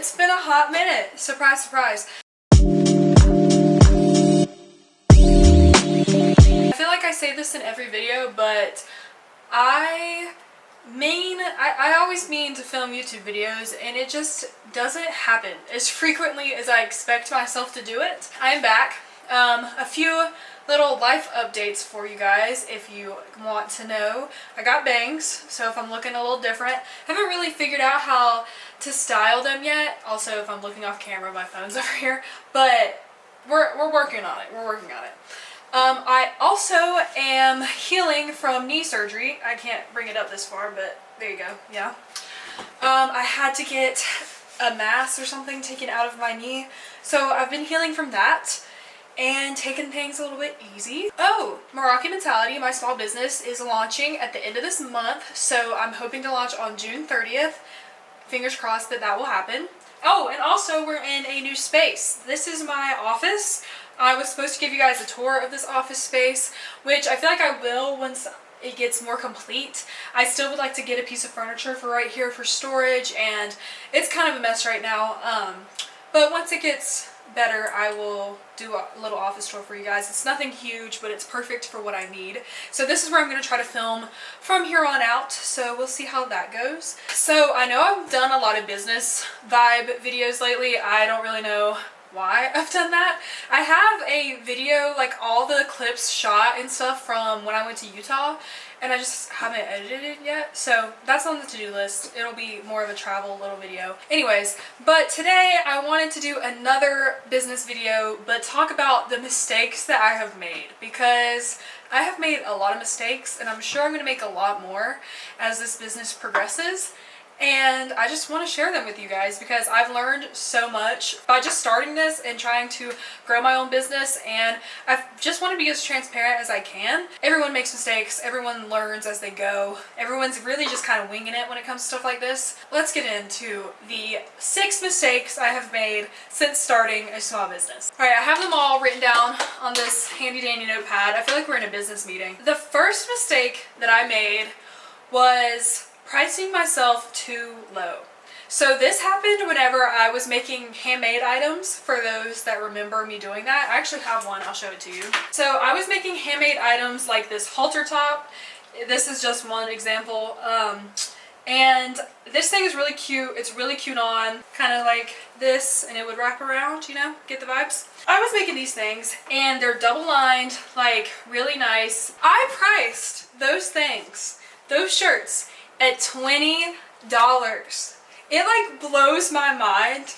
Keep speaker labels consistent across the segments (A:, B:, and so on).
A: it's been a hot minute. Surprise, surprise. I feel like I say this in every video, but I always mean to film YouTube videos, and it just doesn't happen as frequently as I expect myself to do it. I am back. A few little life updates for you guys if you want to know. I got bangs, so if I'm looking a little different, haven't really figured out how to style them yet. Also, if I'm looking off camera, my phone's over here, but we're working on it. We're working on it. I also am healing from knee surgery. I can't bring it up this far, but there you go. Yeah. I had to get a mass or something taken out of my knee, so I've been healing from that and taking things a little bit easy. Oh, Meraki Mentality, my small business, is launching at the end of this month, so I'm hoping to launch on June 30th. Fingers crossed that that will happen. Oh, and also we're in a new space. This is my office. I was supposed to give you guys a tour of this office space, which I feel like I will once it gets more complete. I still would like to get a piece of furniture for right here for storage, and it's kind of a mess right now. But once it gets better, I will do a little office tour for you guys. It's nothing huge, but it's perfect for what I need. So this is where I'm going to try to film from here on out, so we'll see how that goes. So I know I've done a lot of business vibe videos lately. I don't really know why I've done that. I have a video, like all the clips shot and stuff from when I went to Utah, and I just haven't edited it yet, so that's on the to-do list. It'll be more of a travel little video. Anyways, but today I wanted to do another business video, but talk about the mistakes that I have made, because I have made a lot of mistakes, and I'm sure I'm going to make a lot more as this business progresses. And I just want to share them with you guys because I've learned so much by just starting this and trying to grow my own business, and I just want to be as transparent as I can. Everyone makes mistakes, everyone learns as they go, everyone's really just kind of winging it when it comes to stuff like this. Let's get into the 6 mistakes I have made since starting a small business. Alright, I have them all written down on this handy dandy notepad. I feel like we're in a business meeting. The first mistake that I made was pricing myself too low. So this happened whenever I was making handmade items, for those that remember me doing that. I actually have one, I'll show it to you. So I was making handmade items like this halter top. This is just one example. And this thing is really cute. It's really cute on, kind of like this, and it would wrap around, you know, get the vibes. I was making these things, and they're double lined, like really nice. I priced those things, those shirts, at $20. It like blows my mind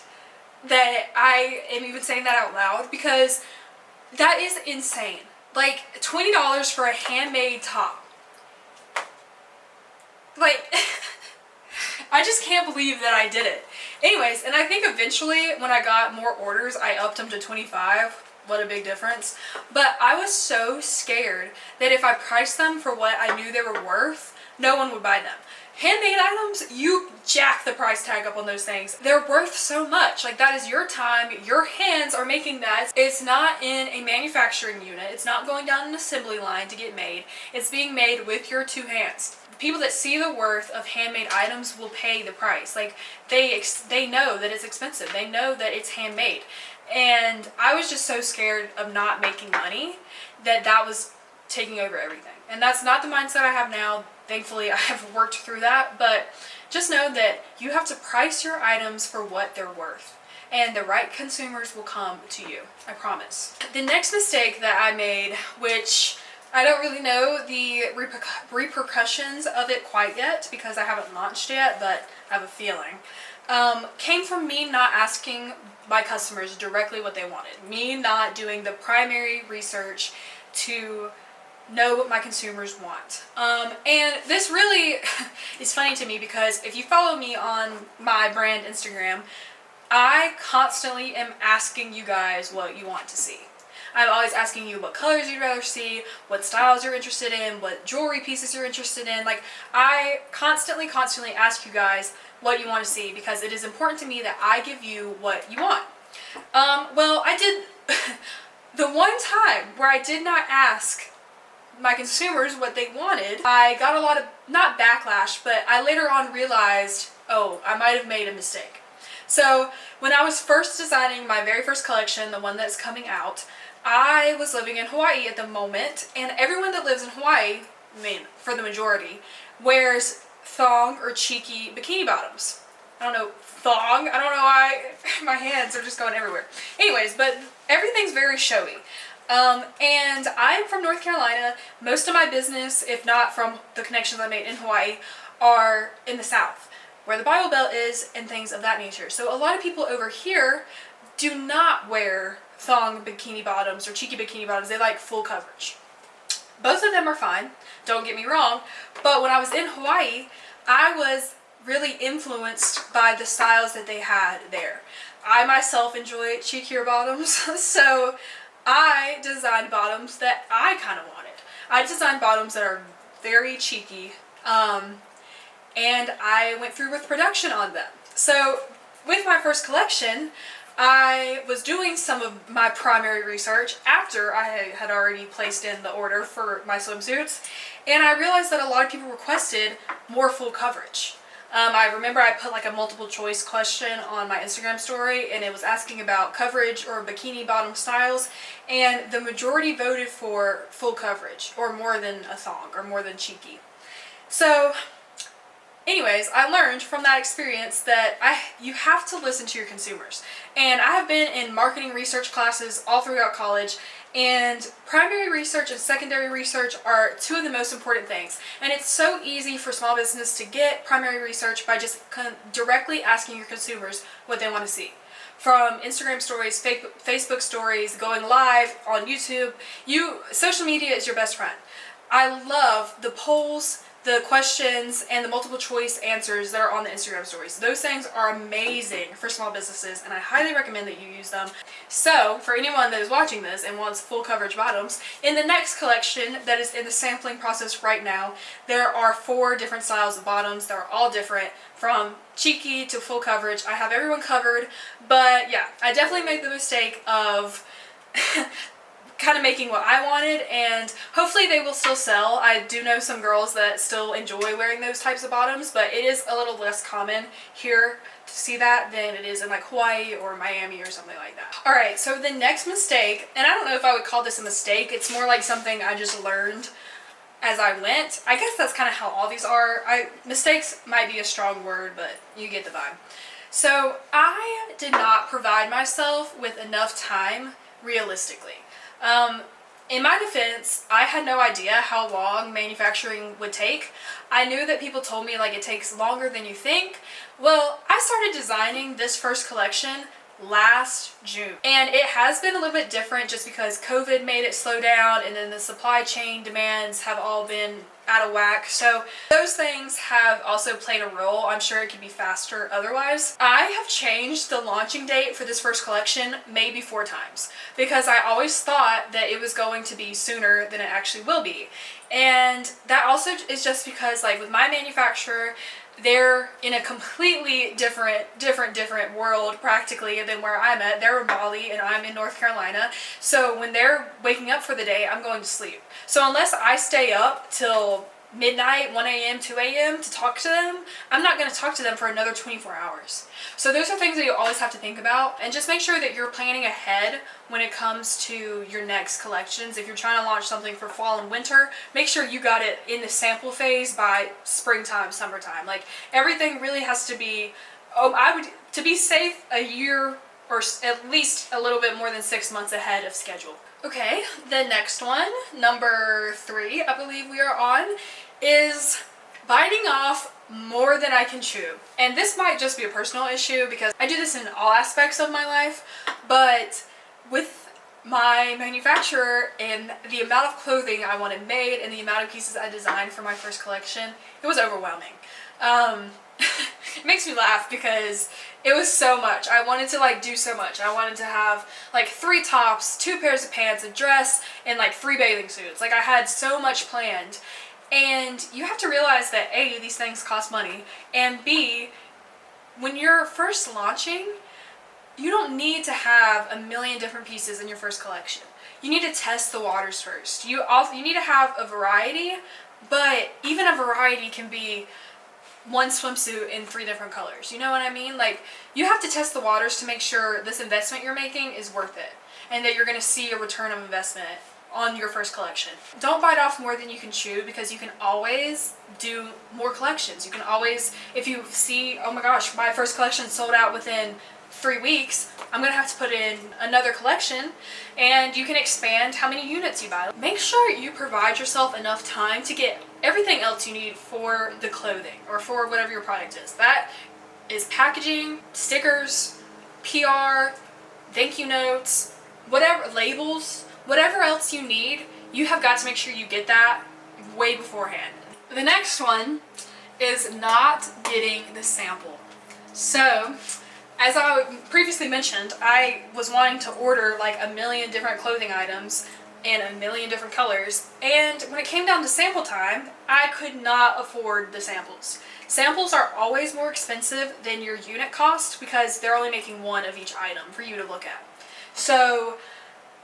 A: that I am even saying that out loud, because that is insane. Like $20 for a handmade top. Like I just can't believe that I did it. Anyways, and I think eventually when I got more orders, I upped them to 25. What a big difference. But I was so scared that if I priced them for what I knew they were worth, no one would buy them. Handmade items, you jack the price tag up on those things. They're worth so much. Like, that is your time, your hands are making that. It's not in a manufacturing unit. It's not going down an assembly line to get made. It's being made with your 2 hands. People that see the worth of handmade items will pay the price. Like, they know that it's expensive. They know that it's handmade. And I was just so scared of not making money that was taking over everything. And that's not the mindset I have now. Thankfully, I have worked through that, but just know that you have to price your items for what they're worth, and the right consumers will come to you, I promise. The next mistake that I made, which I don't really know the repercussions of it quite yet because I haven't launched yet, but I have a feeling, came from me not asking my customers directly what they wanted. Me not doing the primary research to know what my consumers want. And this really is funny to me because if you follow me on my brand Instagram, I constantly am asking you guys what you want to see. I'm always asking you what colors you'd rather see, what styles you're interested in, what jewelry pieces you're interested in. Like, I constantly ask you guys what you want to see because it is important to me that I give you what you want. Well, I did the one time where I did not ask my consumers what they wanted, I got a lot of, not backlash, but I later on realized, oh, I might have made a mistake. So when I was first designing my very first collection, the one that's coming out, I was living in Hawaii at the moment, and everyone that lives in Hawaii, I mean, for the majority, wears thong or cheeky bikini bottoms. I don't know, thong? I don't know why my hands are just going everywhere. Anyways, but everything's very showy. And I'm from North Carolina. Most of my business, if not from the connections I made in Hawaii, are in the South, where the Bible Belt is and things of that nature. So a lot of people over here do not wear thong bikini bottoms or cheeky bikini bottoms. They like full coverage. Both of them are fine, don't get me wrong, but when I was in Hawaii, I was really influenced by the styles that they had there. I myself enjoy cheekier bottoms, so I designed bottoms that I kind of wanted. I designed bottoms that are very cheeky, and I went through with production on them. So with my first collection, I was doing some of my primary research after I had already placed in the order for my swimsuits, and I realized that a lot of people requested more full coverage. I remember I put like a multiple choice question on my Instagram story, and it was asking about coverage or bikini bottom styles, and the majority voted for full coverage or more than a thong or more than cheeky. So anyways, I learned from that experience that you have to listen to your consumers. And I have been in marketing research classes all throughout college, and primary research and secondary research are two of the most important things. And it's so easy for small business to get primary research by just directly asking your consumers what they want to see. From Instagram stories, Facebook stories, going live on YouTube, social media is your best friend. I love the polls, the questions, and the multiple choice answers that are on the Instagram stories. Those things are amazing for small businesses, and I highly recommend that you use them. So for anyone that is watching this and wants full coverage bottoms, in the next collection that is in the sampling process right now, there are 4 different styles of bottoms. They're all different, from cheeky to full coverage. I have everyone covered, but yeah, I definitely made the mistake of kind of making what I wanted, and hopefully they will still sell. I do know some girls that still enjoy wearing those types of bottoms, but it is a little less common here to see that than it is in like Hawaii or Miami or something like that. Alright, so the next mistake, and I don't know if I would call this a mistake, it's more like something I just learned as I went. I guess that's kind of how all these are. Mistakes might be a strong word, but you get the vibe. So I did not provide myself with enough time realistically. In my defense, I had no idea how long manufacturing would take. I knew that people told me like it takes longer than you think. Well, I started designing this first collection last June, and it has been a little bit different just because COVID made it slow down, and then the supply chain demands have all been out of whack. So those things have also played a role. I'm sure it could be faster otherwise. I have changed the launching date for this first collection maybe 4 times because I always thought that it was going to be sooner than it actually will be. And that also is just because like with my manufacturer, they're in a completely different world practically than where I'm at. They're in Bali and I'm in North Carolina. So when they're waking up for the day, I'm going to sleep. So unless I stay up till midnight, 1 a.m., 2 a.m. to talk to them, I'm not going to talk to them for another 24 hours. So those are things that you always have to think about, and just make sure that you're planning ahead when it comes to your next collections. If you're trying to launch something for fall and winter, make sure you got it in the sample phase by springtime, summertime. Like everything really has to be, to be safe, a year or at least a little bit more than 6 months ahead of schedule. Okay, the next one, number 3, I believe we are on, is biting off more than I can chew. And this might just be a personal issue because I do this in all aspects of my life, but with my manufacturer and the amount of clothing I wanted made and the amount of pieces I designed for my first collection, it was overwhelming. It makes me laugh because it was so much. I wanted to like do so much. I wanted to have like 3 tops, 2 pairs of pants, a dress, and like 3 bathing suits. Like I had so much planned. And you have to realize that A, these things cost money, and B, when you're first launching, you don't need to have a million different pieces in your first collection. You need to test the waters first. You need to have a variety, but even a variety can be one swimsuit in 3 different colors. You know what I mean? Like, you have to test the waters to make sure this investment you're making is worth it and that you're going to see a return of investment on your first collection. Don't bite off more than you can chew, because you can always do more collections. You can always, if you see, oh my gosh, my first collection sold out within 3 weeks, I'm gonna have to put in another collection, and you can expand how many units you buy. Make sure you provide yourself enough time to get everything else you need for the clothing or for whatever your product is. That is packaging, stickers, PR, thank you notes, whatever, labels, whatever else you need. You have got to make sure you get that way beforehand. The next one is not getting the sample. So, as I previously mentioned, I was wanting to order like 1 million different clothing items in 1 million different colors, and when it came down to sample time, I could not afford the samples. Samples are always more expensive than your unit cost because they're only making one of each item for you to look at. So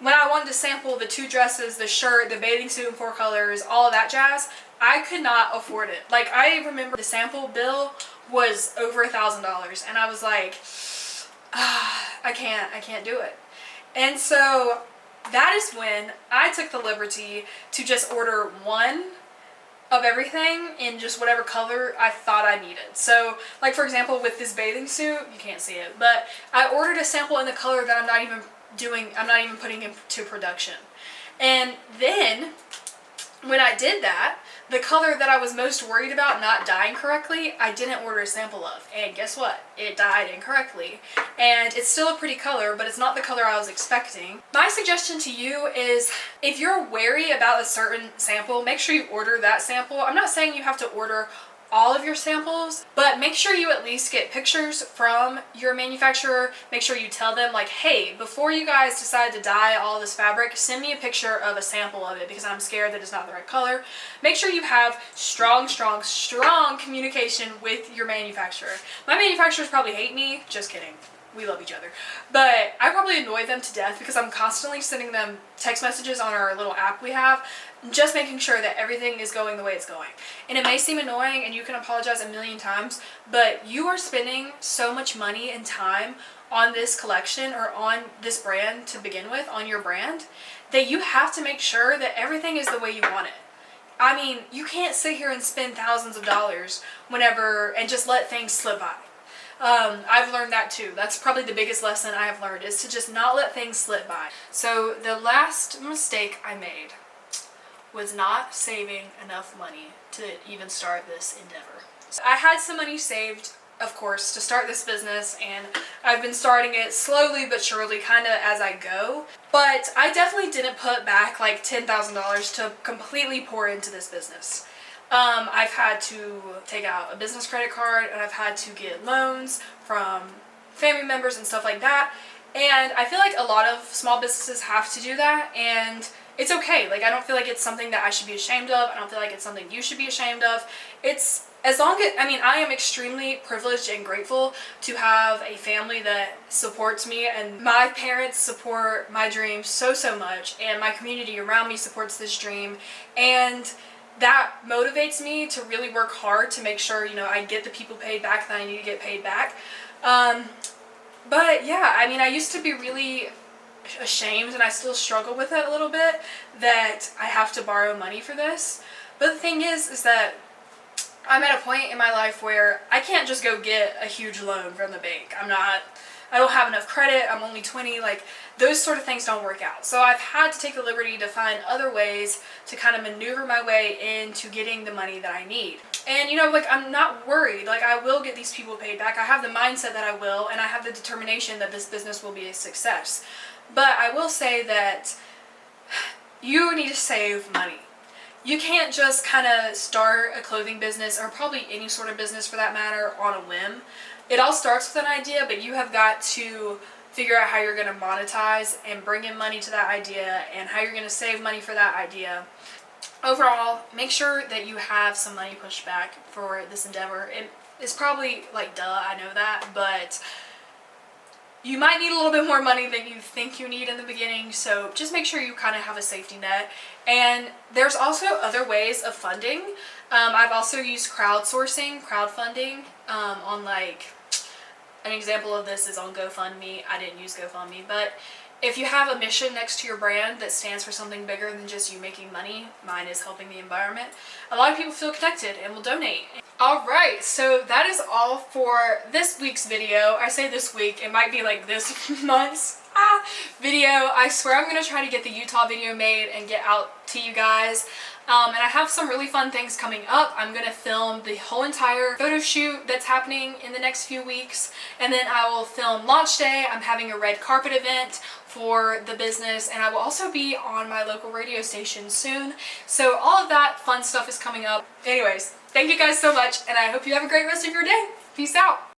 A: when I wanted to sample the 2 dresses, the shirt, the bathing suit in 4 colors, all of that jazz, I could not afford it. Like, I remember the sample bill was over $1,000, and I was like, I can't do it. And so that is when I took the liberty to just order one of everything in just whatever color I thought I needed. So, like, for example, with this bathing suit, you can't see it, but I ordered a sample in the color that I'm not even putting into production. And then when I did that, the color that I was most worried about not dyeing correctly, I didn't order a sample of. And guess what? It dyed incorrectly. And it's still a pretty color, but it's not the color I was expecting. My suggestion to you is, if you're wary about a certain sample, make sure you order that sample. I'm not saying you have to order all of your samples, but make sure you at least get pictures from your manufacturer. Make sure you tell them, like, hey, before you guys decide to dye all this fabric, send me a picture of a sample of it because I'm scared that it's not the right color. Make sure you have strong communication with your manufacturer. My manufacturers probably hate me. Just kidding. We love each other. But I probably annoy them to death because I'm constantly sending them text messages on our little app we have, just making sure that everything is going the way it's going. And it may seem annoying, and you can apologize a million times, but you are spending so much money and time on this collection or on this brand to begin with, on your brand, that you have to make sure that everything is the way you want it. I mean, you can't sit here and spend thousands of dollars and just let things slip by. I've learned that too. That's probably the biggest lesson I have learned, is to just not let things slip by. So the last mistake I made was not saving enough money to even start this endeavor. So I had some money saved, of course, to start this business, and I've been starting it slowly but surely, kind of as I go. But I definitely didn't put back like $10,000 to completely pour into this business. I've had to take out a business credit card, and I've had to get loans from family members and stuff like that. And I feel like a lot of small businesses have to do that, and it's okay. Like, I don't feel like it's something that I should be ashamed of. I don't feel like it's something you should be ashamed of. It's, as long as, I mean, I am extremely privileged and grateful to have a family that supports me, and my parents support my dream so much, and my community around me supports this dream, and that motivates me to really work hard to make sure, you know, I get the people paid back that I need to get paid back. But yeah, I mean, I used to be really ashamed, and I still struggle with it a little bit, that I have to borrow money for this. But the thing is that I'm at a point in my life where I can't just go get a huge loan from the bank. I don't have enough credit. I'm only 20. Like, those sort of things don't work out. So I've had to take the liberty to find other ways to kind of maneuver my way into getting the money that I need. And, you know, like, I'm not worried. Like, I will get these people paid back. I have the mindset that I will, and I have the determination that this business will be a success. But I will say that you need to save money. You can't just kind of start a clothing business, or probably any sort of business for that matter, on a whim. It all starts with an idea, but you have got to figure out how you're going to monetize and bring in money to that idea, and how you're going to save money for that idea. Overall, make sure that you have some money pushed back for this endeavor. It is probably like, duh, I know that, but you might need a little bit more money than you think you need in the beginning, so just make sure you kind of have a safety net. And there's also other ways of funding. I've also used crowdfunding on like, an example of this is on GoFundMe. I didn't use GoFundMe, but if you have a mission next to your brand that stands for something bigger than just you making money, mine is helping the environment, a lot of people feel connected and will donate. Alright, so that is all for this week's video. I say this week, it might be like this month's video. I swear I'm going to try to get the Utah video made and get out to you guys. And I have some really fun things coming up. I'm going to film the whole entire photo shoot that's happening in the next few weeks. And then I will film launch day. I'm having a red carpet event for the business. And I will also be on my local radio station soon. So all of that fun stuff is coming up. Anyways, thank you guys so much. And I hope you have a great rest of your day. Peace out.